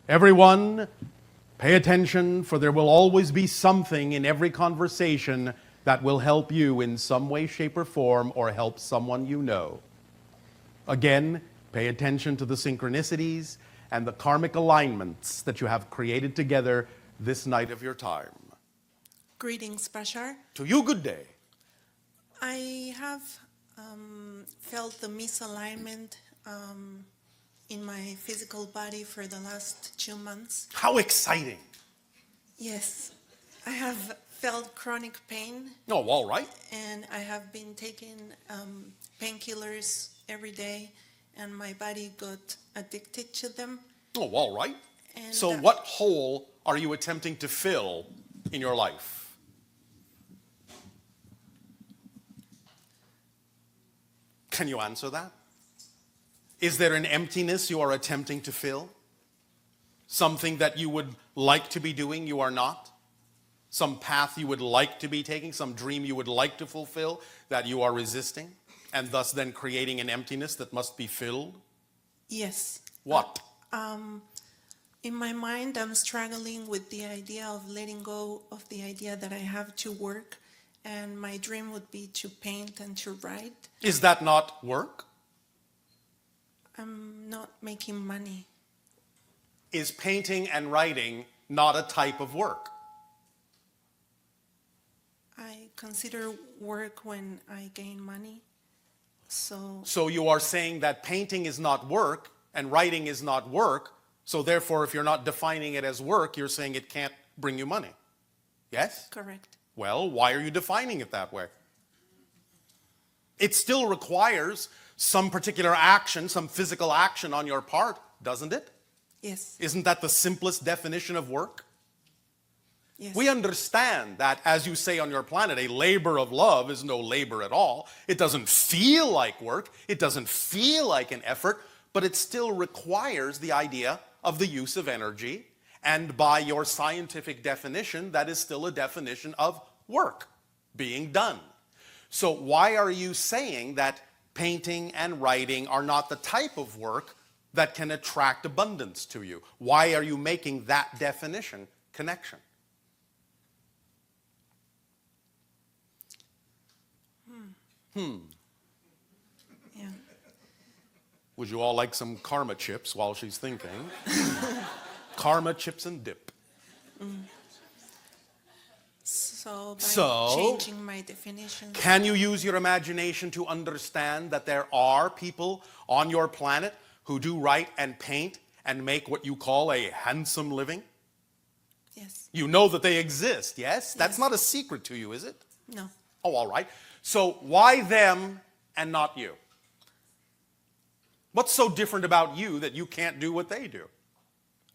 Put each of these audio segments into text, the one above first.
Everyone, pay attention, for there will always be something in every conversation that will help you in some way, shape, or form, or help someone you know. Again, pay attention to the synchronicities and the karmic alignments that you have created together this night of your time. Greetings, Bashar. To you, good day. I have felt the misalignment in my physical body for the last 2 months. How exciting. Yes, I have felt chronic pain. Oh, all right. And I have been taking painkillers every day, and my body got addicted to them. Oh, all right. And so what hole are you attempting to fill in your life? Can you answer that? Is there an emptiness you are attempting to fill? Something that you would like to be doing, you are not? Some path you would like to be taking, some dream you would like to fulfill that you are resisting, and thus then creating an emptiness that must be filled? Yes. What? In my mind, I'm struggling with the idea of letting go of the idea that I have to work, and my dream would be to paint and to write. Is that not work? I'm not making money. Is painting and writing not a type of work? I consider work when I gain money. So you are saying that painting is not work and writing is not work, so therefore if you're not defining it as work, you're saying it can't bring you money. Yes? Correct. Well, why are you defining it that way? It still requires some particular action, some physical action on your part, doesn't it? Yes. Isn't that the simplest definition of work? Yes. We understand that, as you say on your planet, a labor of love is no labor at all. It doesn't feel like work. It doesn't feel like an effort, but it still requires the idea of the use of energy. And by your scientific definition, that is still a definition of work being done. So why are you saying that painting and writing are not the type of work that can attract abundance to you? Why are you making that definition connection? Yeah. Would you all like some karma chips while she's thinking? Karma chips and dip. So by changing my definition. Can you use your imagination to understand that there are people on your planet who do write and paint and make what you call a handsome living? Yes. You know that they exist, yes? That's not a secret to you, is it? No. Oh, all right. So why them and not you? What's so different about you that you can't do what they do?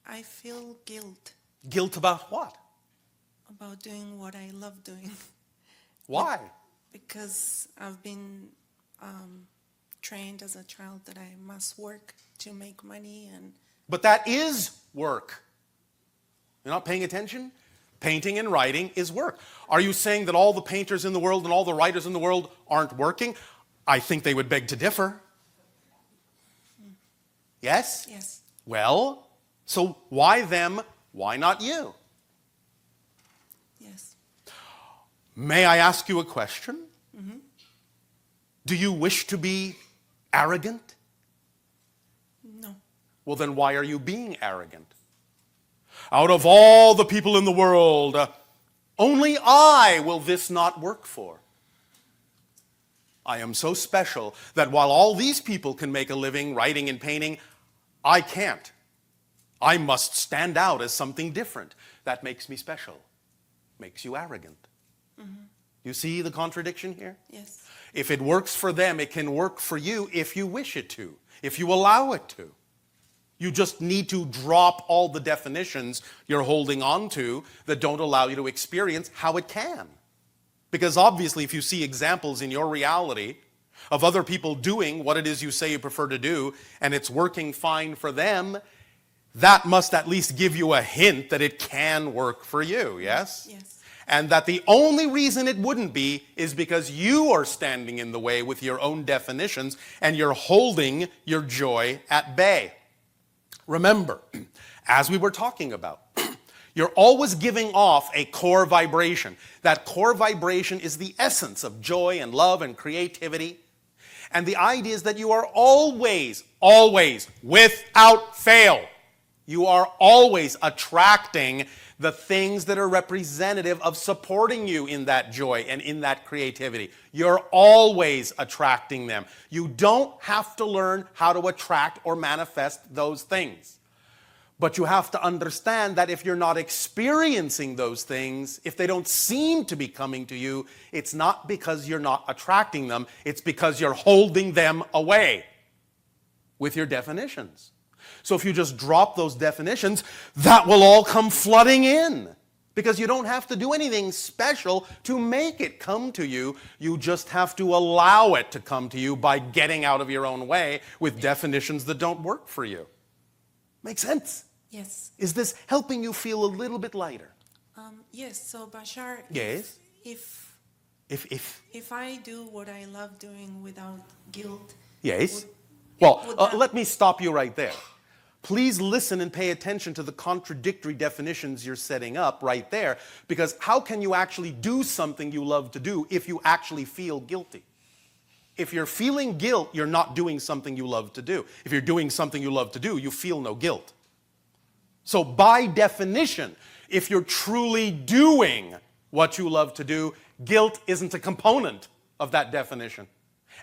I feel guilt. Guilt about what? About doing what I love doing. Why? Because I've been trained as a child that I must work to make money. But that is work. You're not paying attention? Painting and writing is work. Are you saying that all the painters in the world and all the writers in the world aren't working? I think they would beg to differ. Yes? Yes. Well, so why them? Why not you? Yes. May I ask you a question? Mm-hmm. Do you wish to be arrogant? No. Well, then why are you being arrogant? Out of all the people in the world, only I will this not work for. I am so special that while all these people can make a living writing and painting, I can't. I must stand out as something different. That makes me special. Makes you arrogant. Mm-hmm. You see the contradiction here? Yes. If it works for them, it can work for you if you wish it to, if you allow it to. You just need to drop all the definitions you're holding on to that don't allow you to experience how it can. Because obviously, if you see examples in your reality of other people doing what it is you say you prefer to do, and it's working fine for them, that must at least give you a hint that it can work for you, yes? Yes. And that the only reason it wouldn't be is because you are standing in the way with your own definitions and you're holding your joy at bay. Remember, as we were talking about. You're always giving off a core vibration. That core vibration is the essence of joy and love and creativity. And the idea is that you are always, without fail, you are always attracting the things that are representative of supporting you in that joy and in that creativity. You're always attracting them. You don't have to learn how to attract or manifest those things. But you have to understand that if you're not experiencing those things, if they don't seem to be coming to you, it's not because you're not attracting them, it's because you're holding them away with your definitions. So if you just drop those definitions, that will all come flooding in. Because you don't have to do anything special to make it come to you. You just have to allow it to come to you by getting out of your own way with definitions that don't work for you. Make sense? Yes. Is this helping you feel a little bit lighter? Yes. So Bashar, Yes. if I do what I love doing without guilt, Yes. would that- Let me stop you right there. Please listen and pay attention to the contradictory definitions you're setting up right there, because how can you actually do something you love to do if you actually feel guilty? If you're feeling guilt, you're not doing something you love to do. If you're doing something you love to do, you feel no guilt. So by definition, if you're truly doing what you love to do, guilt isn't a component of that definition.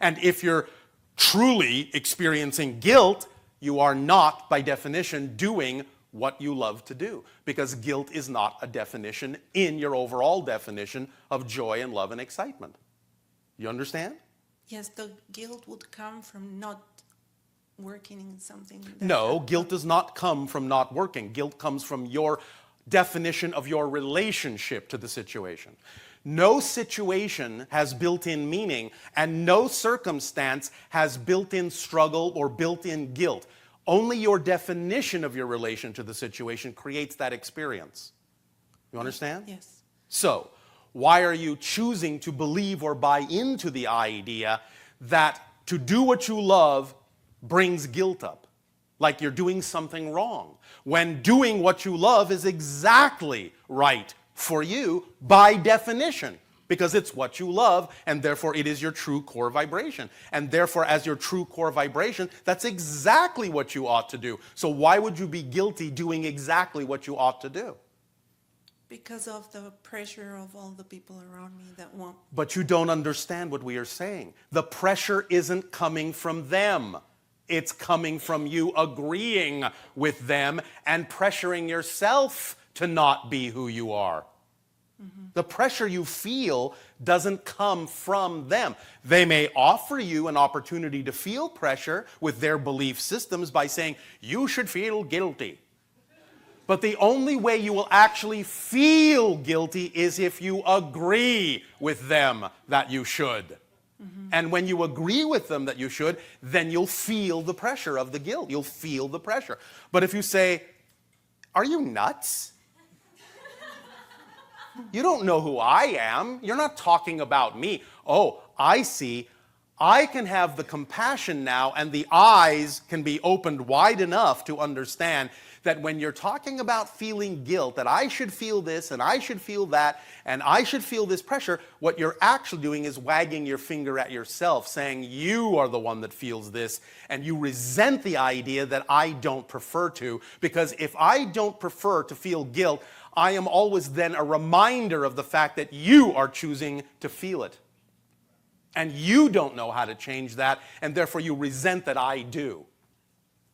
And if you're truly experiencing guilt, you are not, by definition, doing what you love to do. Because guilt is not a definition in your overall definition of joy and love and excitement. You understand? yes, the guilt would come from not working in something. No, guilt does not come from not working. Guilt comes from your definition of your relationship to the situation. No situation has built-in meaning, and no circumstance has built-in struggle or built-in guilt. Only your definition of your relation to the situation creates that experience. You understand? Yes. So, why are you choosing to believe or buy into the idea that to do what you love brings guilt up? Like you're doing something wrong, when doing what you love is exactly right for you by definition, because it's what you love, and therefore it is your true core vibration. And therefore, as your true core vibration, that's exactly what you ought to do. So why would you be guilty doing exactly what you ought to do? Because of the pressure of all the people around me that want. But you don't understand what we are saying. The pressure isn't coming from them. It's coming from you agreeing with them and pressuring yourself to not be who you are. Mm-hmm. The pressure you feel doesn't come from them. They may offer you an opportunity to feel pressure with their belief systems by saying, you should feel guilty. But the only way you will actually feel guilty is if you agree with them that you should. Mm-hmm. And when you agree with them that you should, then you'll feel the pressure of the guilt. You'll feel the pressure. But if you say, are you nuts? You don't know who I am. You're not talking about me. Oh, I see. I can have the compassion now, and the eyes can be opened wide enough to understand that when you're talking about feeling guilt, that I should feel this, and I should feel that, and I should feel this pressure, what you're actually doing is wagging your finger at yourself, saying you are the one that feels this, and you resent the idea that I don't prefer to, because if I don't prefer to feel guilt, I am always then a reminder of the fact that you are choosing to feel it. And you don't know how to change that, and therefore you resent that I do.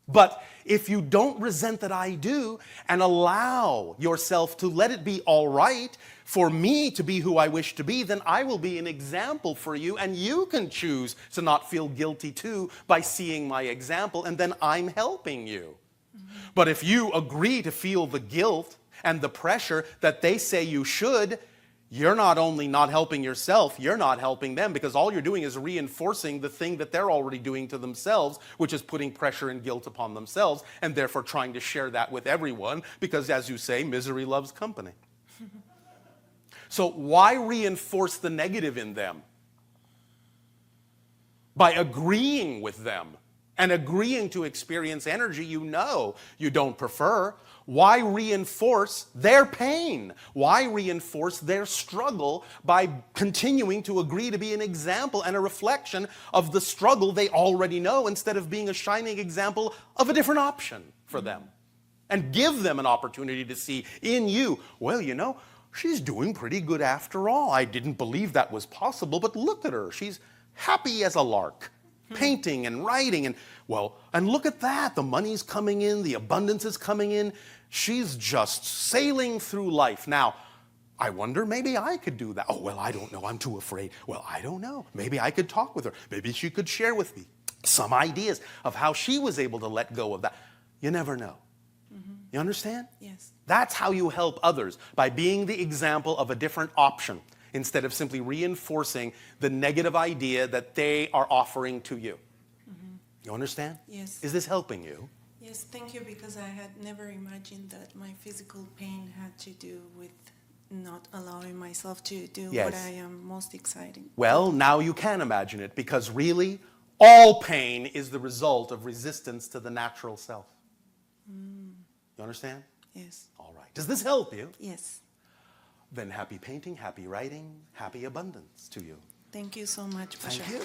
But if you don't resent that I do and allow yourself to let it be all right for me to be who I wish to be, then I will be an example for you, and you can choose to not feel guilty too by seeing my example, and then I'm helping you. Mm-hmm. But if you agree to feel the guilt and the pressure that they say you should, you're not only not helping yourself, you're not helping them, because all you're doing is reinforcing the thing that they're already doing to themselves, which is putting pressure and guilt upon themselves, and therefore trying to share that with everyone, because as you say, misery loves company. So why reinforce the negative in them? By agreeing with them and agreeing to experience energy you know you don't prefer. Why reinforce their pain? Why reinforce their struggle by continuing to agree to be an example and a reflection of the struggle they already know instead of being a shining example of a different option for them? And give them an opportunity to see in you, well, you know, she's doing pretty good after all. I didn't believe that was possible, but look at her. She's happy as a lark, painting and writing, and well, and look at that. The money's coming in, the abundance is coming in. She's just sailing through life. Now, I wonder, maybe I could do that. Oh, well, I don't know. I'm too afraid. Well, I don't know. Maybe I could talk with her. Maybe she could share with me some ideas of how she was able to let go of that. You never know. You understand? Yes. That's how you help others, by being the example of a different option instead of simply reinforcing the negative idea that they are offering to you. You understand? Yes. Is this helping you? Yes, thank you, because I had never imagined that my physical pain had to do with not allowing myself to do Yes. what I am most excited. Well, now you can imagine it, because really, all pain is the result of resistance to the natural self. You understand? Yes. All right. Does this help you? Yes. Then happy painting, happy writing, happy abundance to you. Thank you so much, Thank Bashar. you.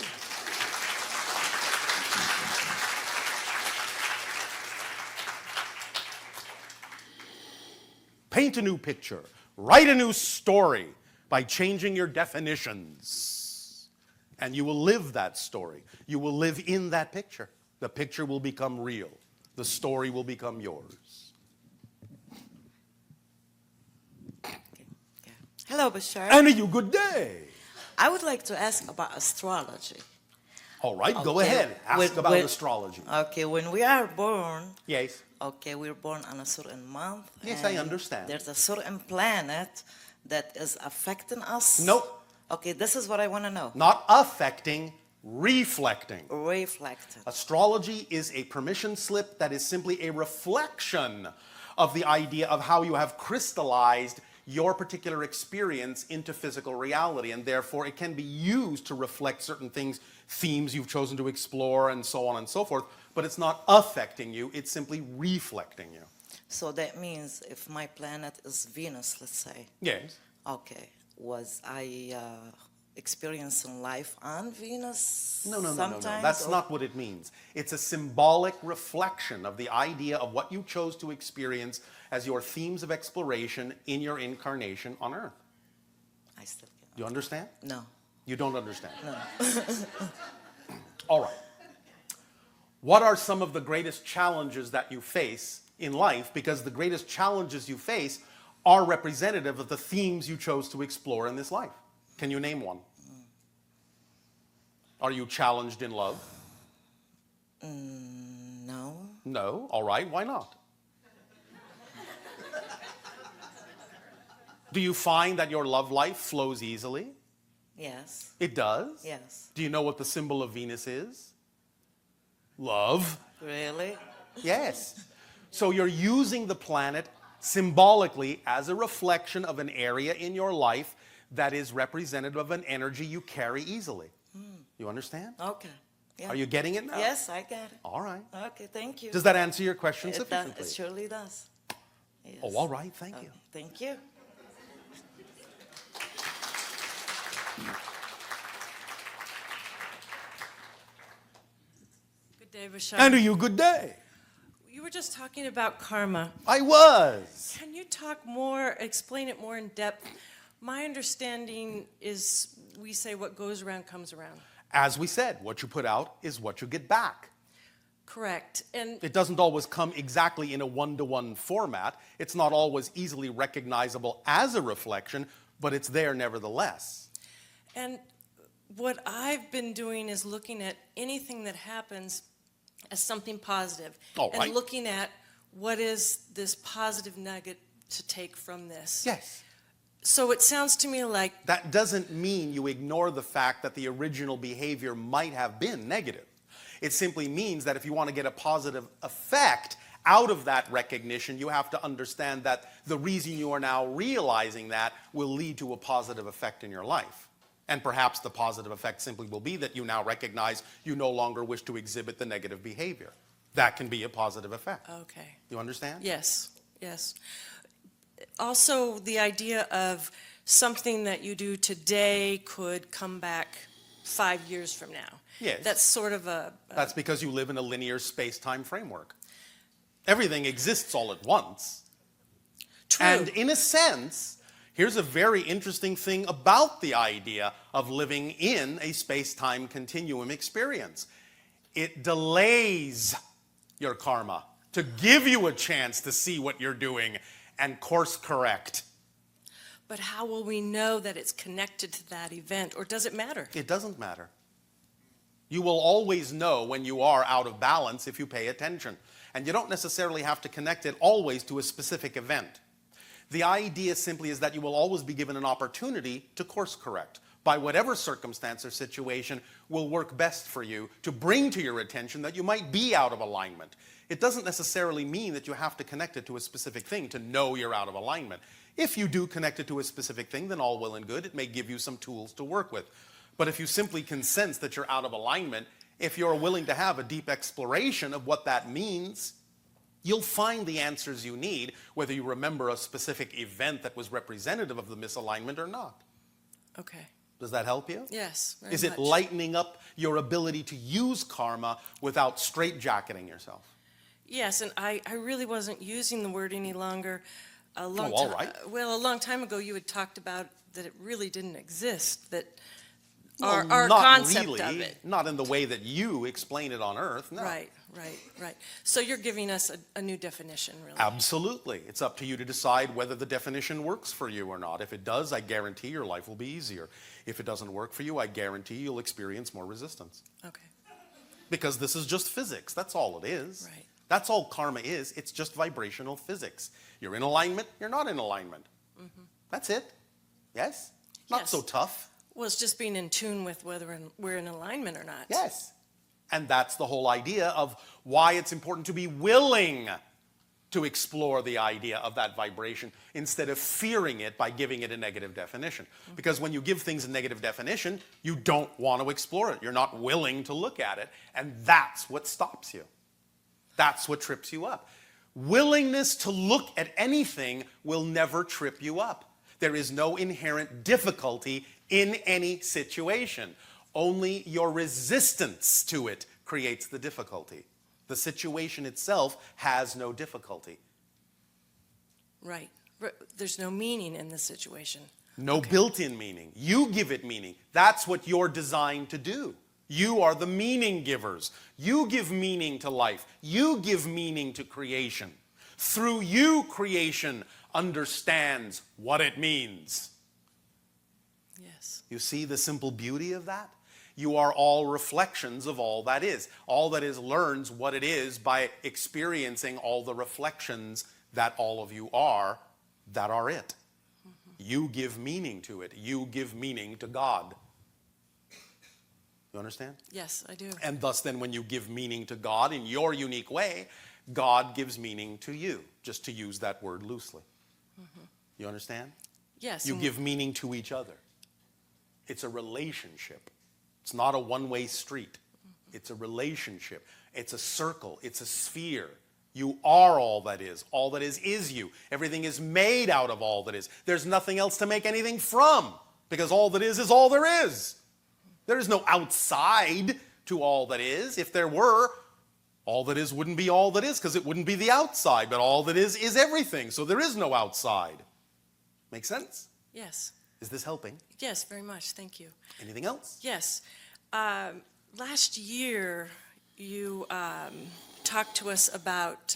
Paint a new picture. Write a new story by changing your definitions. And you will live that story. You will live in that picture. The picture will become real. The story will become yours. Hello, Bashar. And you good day. I would like to ask about astrology. All right, go Okay. ahead. Ask about astrology. Okay, when we are born, Yes. okay, we're born on a certain month. Yes, I and understand. There's a certain planet that is affecting us. Nope. Okay, this is what I want to know. Not affecting, reflecting. Reflecting. Astrology is a permission slip that is simply a reflection of the idea of how you have crystallized your particular experience into physical reality, and therefore it can be used to reflect certain things, themes you've chosen to explore, and so on and so forth, but it's not affecting you, it's simply reflecting you. So that means if my planet is Venus, let's say, Yes. okay, was I experiencing life on Venus No. sometimes? That's or- not what it means. It's a symbolic reflection of the idea of what you chose to experience as your themes of exploration in your incarnation on Earth. I still cannot. You understand? No. You don't understand? No. All right. What are some of the greatest challenges that you face in life? Because the greatest challenges you face are representative of the themes you chose to explore in this life. Can you name one? Are you challenged in love? No. No. All right. Why not? Do you find that your love life flows easily? Yes. It does? Yes. Do you know what the symbol of Venus is? Love. Really? Yes. So you're using the planet symbolically as a reflection of an area in your life that is representative of an energy you carry easily. You understand? Okay. Yeah. Are you getting it now? Yes, I get it. All right. Okay, thank you. Does that answer your question It does. sufficiently? It surely does. Yes. Oh, all right. Thank you. Okay, thank you. Good day, Bashar. And to you, good day. You were just talking about karma. I was. Can you talk more, explain it more in depth? My understanding is we say what goes around comes around. As we said, what you put out is what you get back. Correct. And It doesn't always come exactly in a one-to-one format. It's not always easily recognizable as a reflection, but it's there nevertheless. and what I've been doing is looking at anything that happens as something positive. All right. And looking at what is this positive nugget to take from this. Yes. So it sounds to me like That doesn't mean you ignore the fact that the original behavior might have been negative. It simply means that if you want to get a positive effect out of that recognition, you have to understand that the reason you are now realizing that will lead to a positive effect in your life. And perhaps the positive effect simply will be that you now recognize you no longer wish to exhibit the negative behavior. That can be a positive effect. Okay. You understand? Yes, yes. Also, the idea of something that you do today could come back 5 years from now. Yes. That's sort of a That's because you live in a linear space-time framework. Everything exists all at once. true. And in a sense, here's a very interesting thing about the idea of living in a space-time continuum experience. It delays your karma to give you a chance to see what you're doing and course correct. But how will we know that it's connected to that event, or does it matter? It doesn't matter. You will always know when you are out of balance if you pay attention. And you don't necessarily have to connect it always to a specific event. The idea simply is that you will always be given an opportunity to course correct by whatever circumstance or situation will work best for you to bring to your attention that you might be out of alignment. It doesn't necessarily mean that you have to connect it to a specific thing to know you're out of alignment. If you do connect it to a specific thing, then all well and good. It may give you some tools to work with. But if you simply can sense that you're out of alignment, if you're willing to have a deep exploration of what that means, you'll find the answers you need, whether you remember a specific event that was representative of the misalignment or not. Okay. Does that help you? Yes, very Is it much. lightening up your ability to use karma without straitjacketing yourself? Yes, and I really wasn't using the word any longer. A long all right. Well, a long time ago, you had talked about that it really didn't exist, that Well, our not concept really, of it. not in the way that you explain it on Earth, no. Right. So you're giving us a new definition, really. Absolutely. It's up to you to decide whether the definition works for you or not. If it does, I guarantee your life will be easier. If it doesn't work for you, I guarantee you'll experience more resistance. Okay. Because this is just physics. That's all it is. Right. That's all karma is. It's just vibrational physics. You're in alignment, you're not in alignment. That's it. Yes? Not Yes. so tough. Well, it's just being in tune with whether we're in alignment or not. Yes. And that's the whole idea of why it's important to be willing to explore the idea of that vibration instead of fearing it by giving it a negative definition. Because when you give things a negative definition, you don't want to explore it. You're not willing to look at it. And that's what stops you. That's what trips you up. Willingness to look at anything will never trip you up. There is no inherent difficulty in any situation. Only your resistance to it creates the difficulty. The situation itself has no difficulty. Right. There's no meaning in the situation. No built-in meaning. You give it meaning. That's what you're designed to do. You are the meaning givers. You give meaning to life. You give meaning to creation. Through you, creation understands what it means. Yes. You see the simple beauty of that? You are all reflections of all that is. All that is learns what it is by experiencing all the reflections that all of you are that are it. You give meaning to it. You give meaning to God. You understand? Yes, I do. And thus then when you give meaning to God in your unique way, God gives meaning to you, just to use that word loosely. You understand? Yes. You and give meaning to each other. It's a relationship. It's not a one-way street. It's a relationship. It's a circle. It's a sphere. You are all that is. All that is you. Everything is made out of all that is. There's nothing else to make anything from, because all that is all there is. There is no outside to all that is. If there were, all that is wouldn't be all that is, because it wouldn't be the outside, but all that is everything, so there is no outside. Make sense? yes. Is this helping? Yes, very much. Thank you. Anything else? Yes. Last year, you talked to us about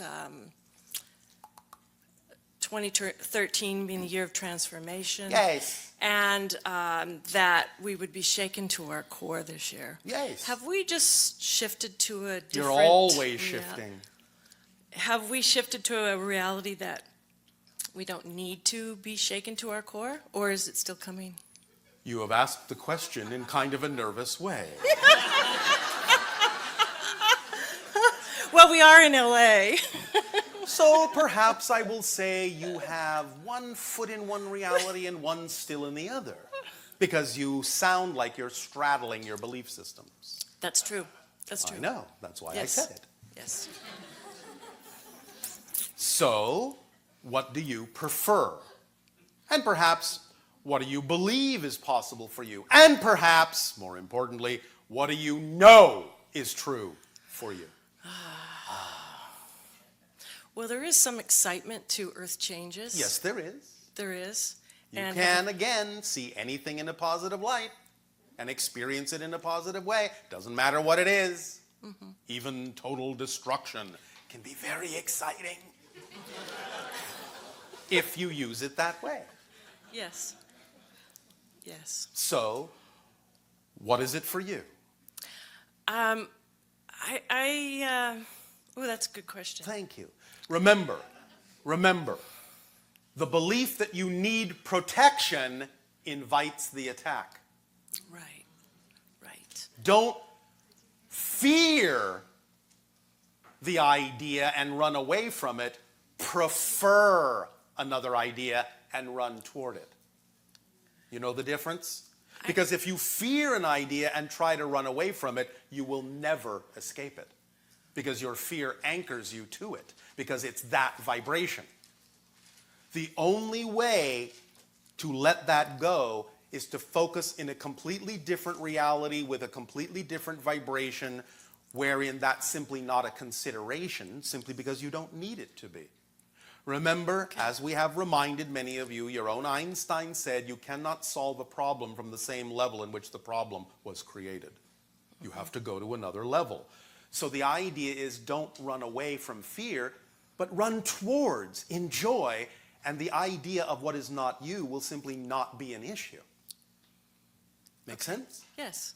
2013 being the year of transformation. Yes. And that we would be shaken to our core this year. Yes. Have we just shifted to a different... You're always shifting. Have we shifted to a reality that we don't need to be shaken to our core, or is it still coming? You have asked the question in kind of a nervous way. Well, we are in LA. So perhaps I will say you have one foot in one reality and one still in the other. because you sound like you're straddling your belief systems. That's true. That's true. I know. That's why I Yes. said it. Yes. So, what do you prefer? And perhaps, what do you believe is possible for you? And perhaps, more importantly, what do you know is true for you? Well, there is some excitement to earth changes. Yes, there is. There is. You And can, again, see anything in a positive light and experience it in a positive way. Doesn't matter what it is. Even total destruction can be very exciting if you use it that way. Yes. Yes. So, what is it for you? Oh, that's a good question. Thank you. Remember, the belief that you need protection invites the attack. Right. Right. Don't fear the idea and run away from it. Prefer another idea and run toward it. You know the difference? Because if you fear an idea and try to run away from it, you will never escape it. Because your fear anchors you to it, because it's that vibration. The only way to let that go is to focus in a completely different reality with a completely different vibration, wherein that's simply not a consideration, simply because you don't need it to be. Remember, as we have reminded many of you, your own Einstein said you cannot solve a problem from the same level in which the problem was created. You have to go to another level. So the idea is don't run away from fear, but run towards, enjoy, and the idea of what is not you will simply not be an issue. Make sense? Yes.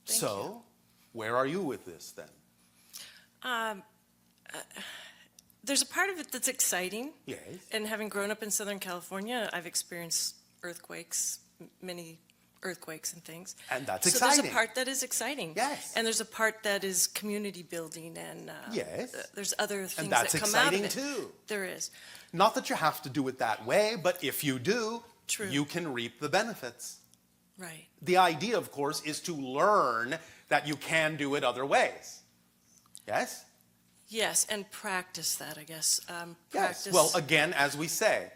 So, where are you with this then? There's a part of it that's exciting. Yes. And having grown up in Southern California, I've experienced earthquakes, many earthquakes and things. And that's So exciting. there's a part that is exciting. Yes. And there's a part that is community building and Yes. There's other things that's that come out of it. exciting too. There is. Not that you have to do it that way, but if you do, True. you can reap the benefits. Right. The idea, of course, is to learn that you can do it other ways. Yes? Yes, and practice that, I guess. Yes. Practice. Well, again, as we say,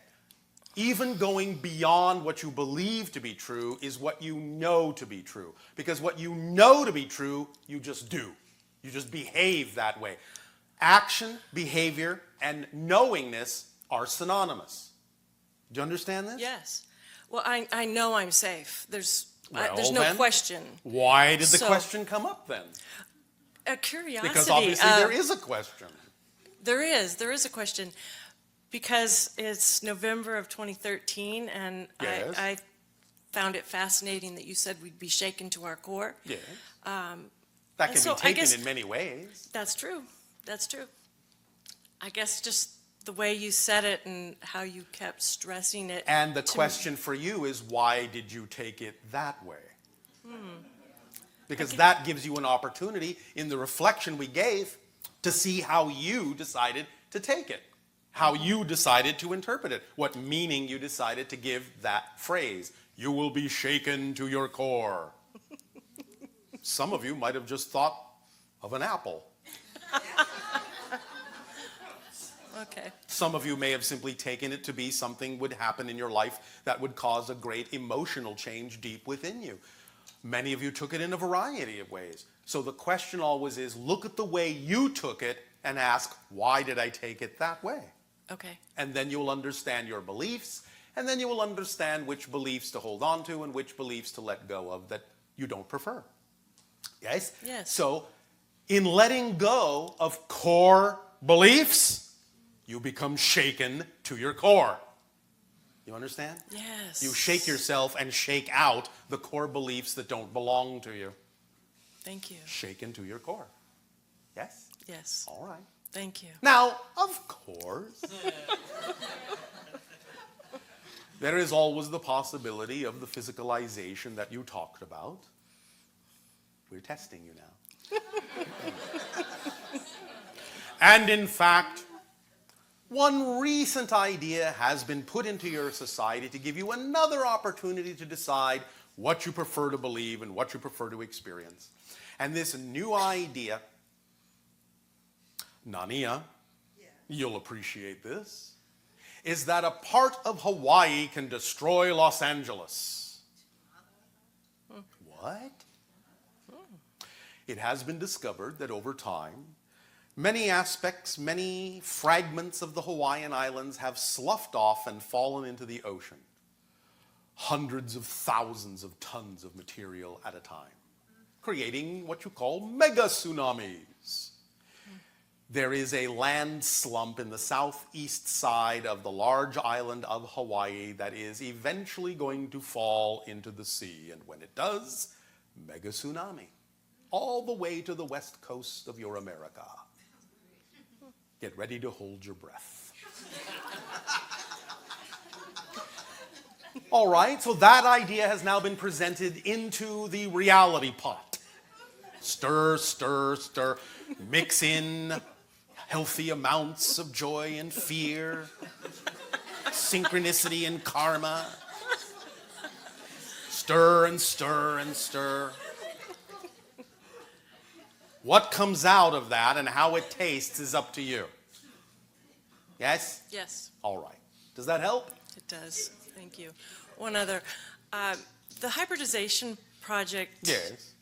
even going beyond what you believe to be true is what you know to be true. Because what you know to be true, you just do. You just behave that way. Action, behavior, and knowingness are synonymous. Do you understand this? Yes. Well, I know I'm safe. There's Well, no then, question. Why did the So- question come up then? A curiosity. Because obviously there is a question. There is a question. Because it's November of 2013, and Yes. I found it fascinating that you said we'd be shaken to our core. Yes. That can so be I taken guess- in many ways. That's true. That's true. I guess just the way you said it and how you kept stressing it. And the to- question for you is, why did you take it that way? Because that gives you an opportunity in the reflection we gave to see how you decided to take it, how you decided to interpret it, what meaning you decided to give that phrase. You will be shaken to your core. Some of you might have just thought of an apple. Okay. Some of you may have simply taken it to be something would happen in your life that would cause a great emotional change deep within you. Many of you took it in a variety of ways. So the question always is, look at the way you took it and ask, why did I take it that way? Okay. And then you'll understand your beliefs, and then you will understand which beliefs to hold on to and which beliefs to let go of that you don't prefer. Yes? Yes. So in letting go of core beliefs, you become shaken to your core. You understand? Yes. You shake yourself and shake out the core beliefs that don't belong to you. Thank you. Shaken to your core. Yes? Yes. All right. Thank you. Now, of course, there is always the possibility of the physicalization that you talked about. We're testing you now. And in fact, One recent idea has been put into your society to give you another opportunity to decide what you prefer to believe and what you prefer to experience. And this new idea, Nania, you'll appreciate this, is that a part of Hawaii can destroy Los Angeles. What? It has been discovered that over time, many aspects, many fragments of the Hawaiian Islands have sloughed off and fallen into the ocean. Hundreds of thousands of tons of material at a time, creating what you call mega tsunamis. There is a land slump in the southeast side of the large island of Hawaii that is eventually going to fall into the sea. And when it does, mega tsunami, all the way to the west coast of your America. Get ready to hold your breath. All right, so that idea has now been presented into the reality pot. Stir, stir, stir. Mix in healthy amounts of joy and fear, synchronicity and karma. Stir and stir and stir. What comes out of that and how it tastes is up to you. Yes? Yes, All right. Does that help? it does. Thank you. One other. The hybridization project, Yes.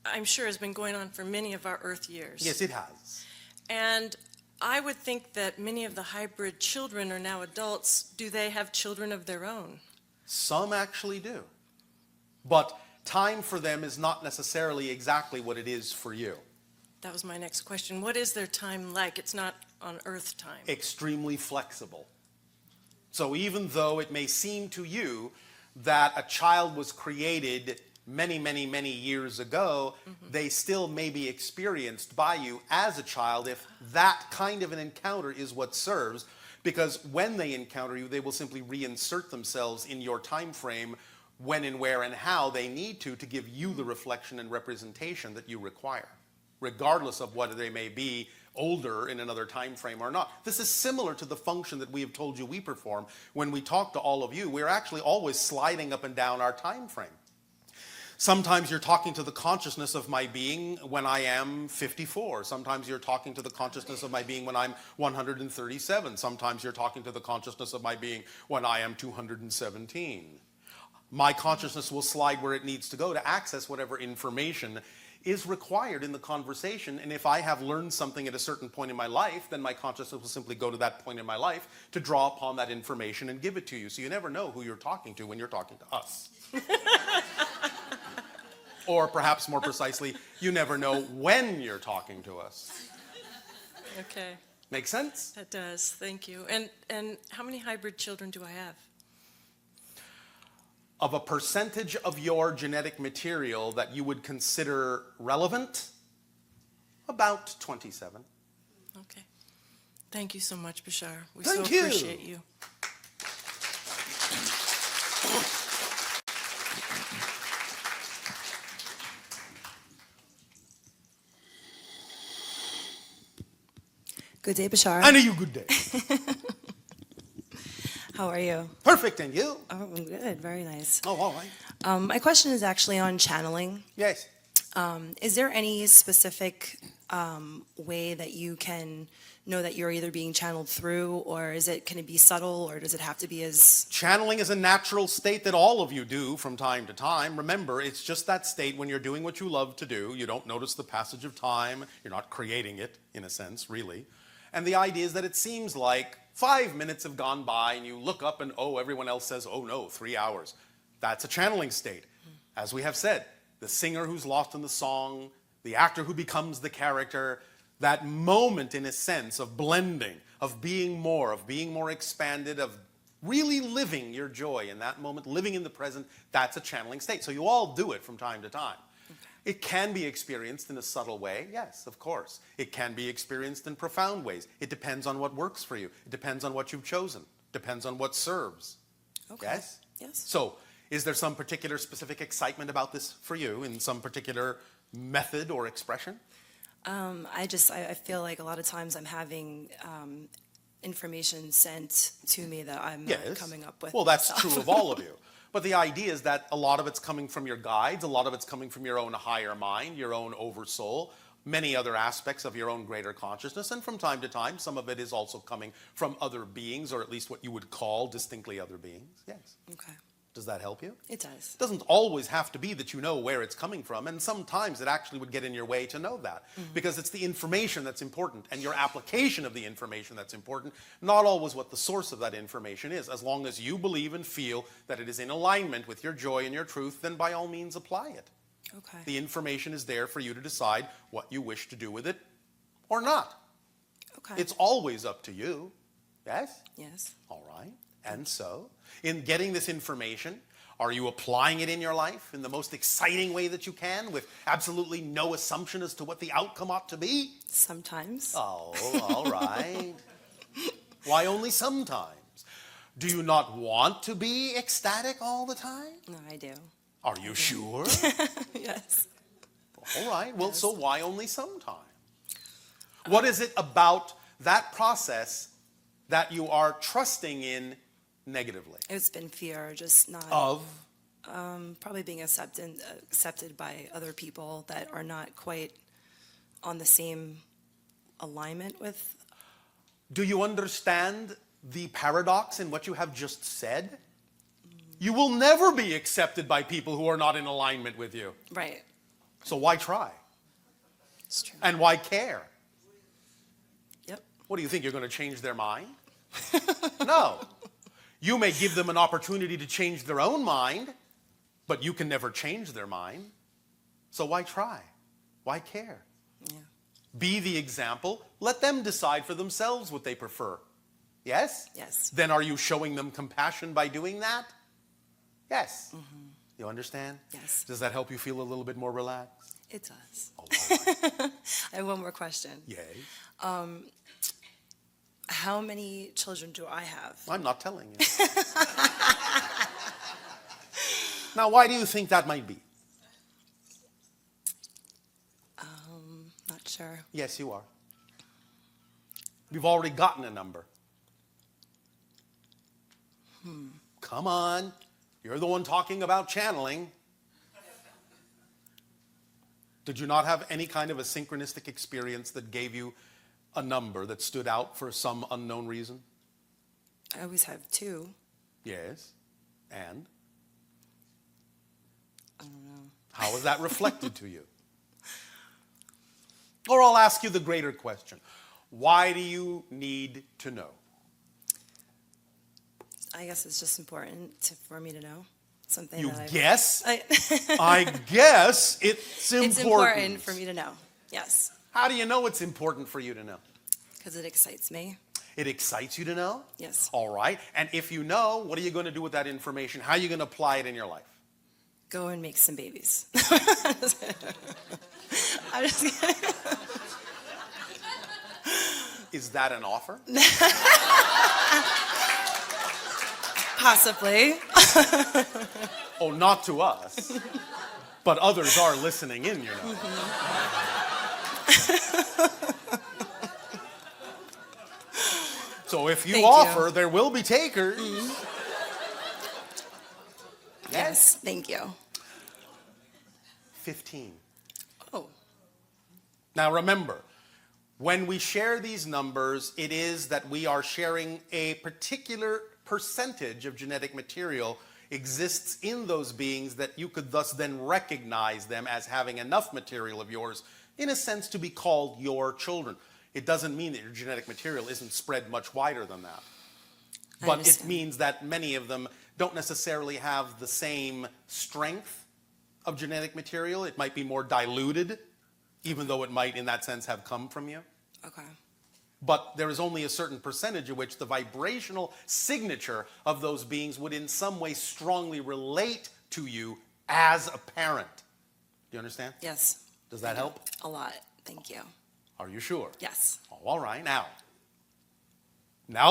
I'm sure, has been going on for many of our Earth years. Yes, it has. And I would think that many of the hybrid children are now adults. Do they have children of their own? Some actually do. But time for them is not necessarily exactly what it is for you. That was my next question. What is their time like? It's not on Earth time. Extremely flexible. So even though it may seem to you that a child was created many, many, many years ago, they still may be experienced by you as a child if that kind of an encounter is what serves, because when they encounter you, they will simply reinsert themselves in your time frame when and where and how they need to give you the reflection and representation that you require, regardless of whether they may be older in another time frame or not. This is similar to the function that we have told you we perform. When we talk to all of you, we're actually always sliding up and down our time frame. Sometimes you're talking to the consciousness of my being when I am 54. Sometimes you're talking to the consciousness of my being when I'm 137. Sometimes you're talking to the consciousness of my being when I am 217. My consciousness will slide where it needs to go to access whatever information is required in the conversation. And if I have learned something at a certain point in my life, then my consciousness will simply go to that point in my life to draw upon that information and give it to you. So you never know who you're talking to when you're talking to us. Or perhaps more precisely, you never know when you're talking to us. Okay, Make sense? that does. Thank you. And how many hybrid children do I have? Of a percentage of your genetic material that you would consider relevant, about 27. Okay. Thank you so much, Bashar. We Thank so you. appreciate you. Good day, Bashar. And you good day. How are you? Perfect, and you? Oh, I'm good. Very nice. Oh, all right. My question is actually on channeling. Yes. Is there any specific way that you can know that you're either being channeled through, or can it be subtle, or does it have to be as... Channeling is a natural state that all of you do from time to time. Remember, it's just that state when you're doing what you love to do. You don't notice the passage of time. You're not creating it, in a sense, really. And the idea is that it seems like 5 minutes have gone by and you look up and, oh, everyone else says, oh no, 3 hours. That's a channeling state. As we have said, the singer who's lost in the song, the actor who becomes the character, that moment in a sense of blending, of being more expanded, of really living your joy in that moment, living in the present, that's a channeling state. So you all do it from time to time. It can be experienced in a subtle way, yes, of course. It can be experienced in profound ways. It depends on what works for you. It depends on what you've chosen. Depends on what serves. Okay. Yes? Yes. So, is there some particular specific excitement about this for you in some particular method or expression? I feel like a lot of times I'm having information sent to me that I'm not Yes. coming up with. Well, that's myself. true of all of you. But the idea is that a lot of it's coming from your guides, a lot of it's coming from your own higher mind, your own oversoul, many other aspects of your own greater consciousness, and from time to time, some of it is also coming from other beings, or at least what you would call distinctly other beings. Yes. Okay. Does that help you? It does. It doesn't always have to be that you know where it's coming from, and sometimes it actually would get in your way to know that, because it's the information that's important and your application of the information that's important, not always what the source of that information is. As long as you believe and feel that it is in alignment with your joy and your truth, then by all means apply it. Okay. The information is there for you to decide what you wish to do with it or not. Okay. It's always up to you. Yes? Yes. All right. And so, in getting this information, are you applying it in your life in the most exciting way that you can, with absolutely no assumption as to what the outcome ought to be? Sometimes. Oh, all right. Why only sometimes? Do you not want to be ecstatic all the time? No, I do. Are you sure? Yes. All right. Well, so why only sometimes? What is it about that process that you are trusting in negatively? It's been fear, just not Of? probably being accepted by other people that are not quite on the same alignment with. Do you understand the paradox in what you have just said? You will never be accepted by people who are not in alignment with you. Right. So why try? It's true. And why care? Yep. What do you think, you're going to change their mind? No. You may give them an opportunity to change their own mind, but you can never change their mind. So why try? Why care? Yeah. Be the example. Let them decide for themselves what they prefer. Yes? Yes. Then are you showing them compassion by doing that? Yes. You understand? Yes. Does that help you feel a little bit more relaxed? It does. Oh, all right. I have one more question. Yay. How many children do I have? I'm not telling you. Now, why do you think that might be? Not sure. Yes, you are. You've already gotten a number. Come on. You're the one talking about channeling. Did you not have any kind of a synchronistic experience that gave you a number that stood out for some unknown reason? I always have two. Yes. And? I don't know. How is that reflected to you? Or I'll ask you the greater question. Why do you need to know? I guess it's just important for me to know something You that I've... guess? I, I guess it's important. it's important for me to know. Yes. How do you know it's important for you to know? Because it excites me. It excites you to know? Yes. All right. And if you know, what are you going to do with that information? How are you going to apply it in your life? Go and make some babies. I'm just kidding. Is that an offer? Possibly. Oh, not to us. But others are listening in, you know. So if you Thank offer, you. there will be takers. Yes. Thank you. 15. Oh. Now remember, when we share these numbers, it is that we are sharing a particular percentage of genetic material exists in those beings that you could thus then recognize them as having enough material of yours, in a sense, to be called your children. It doesn't mean that your genetic material isn't spread much wider than that. I But it understand. means that many of them don't necessarily have the same strength of genetic material. It might be more diluted, even though it might, in that sense, have come from you. Okay. But there is only a certain percentage of which the vibrational signature of those beings would in some way strongly relate to you as a parent. Do you understand? Yes. Does that help? A lot. Thank you. Are you sure? Yes. Oh, all right. Now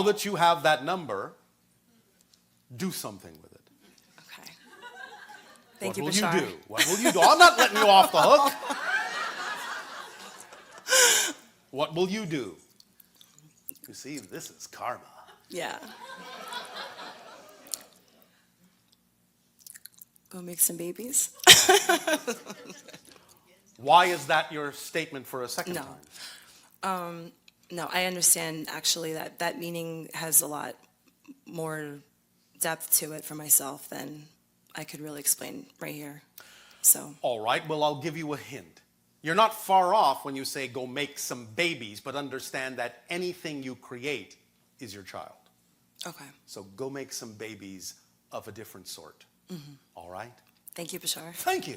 that you have that number, do something with it. Okay. Thank you, What Bashar. will you do? What will you do? I'm not letting you off the hook. What will you do? You see, this is karma. Yeah. Go make some babies? Why is that your statement for a second No. time? No, I understand actually that that meaning has a lot more depth to it for myself than I could really explain right here. So, All right, well, I'll give you a hint. You're not far off when you say go make some babies, but understand that anything you create is your child. okay. So go make some babies of a different sort. All right? Thank you, Bashar. Thank you.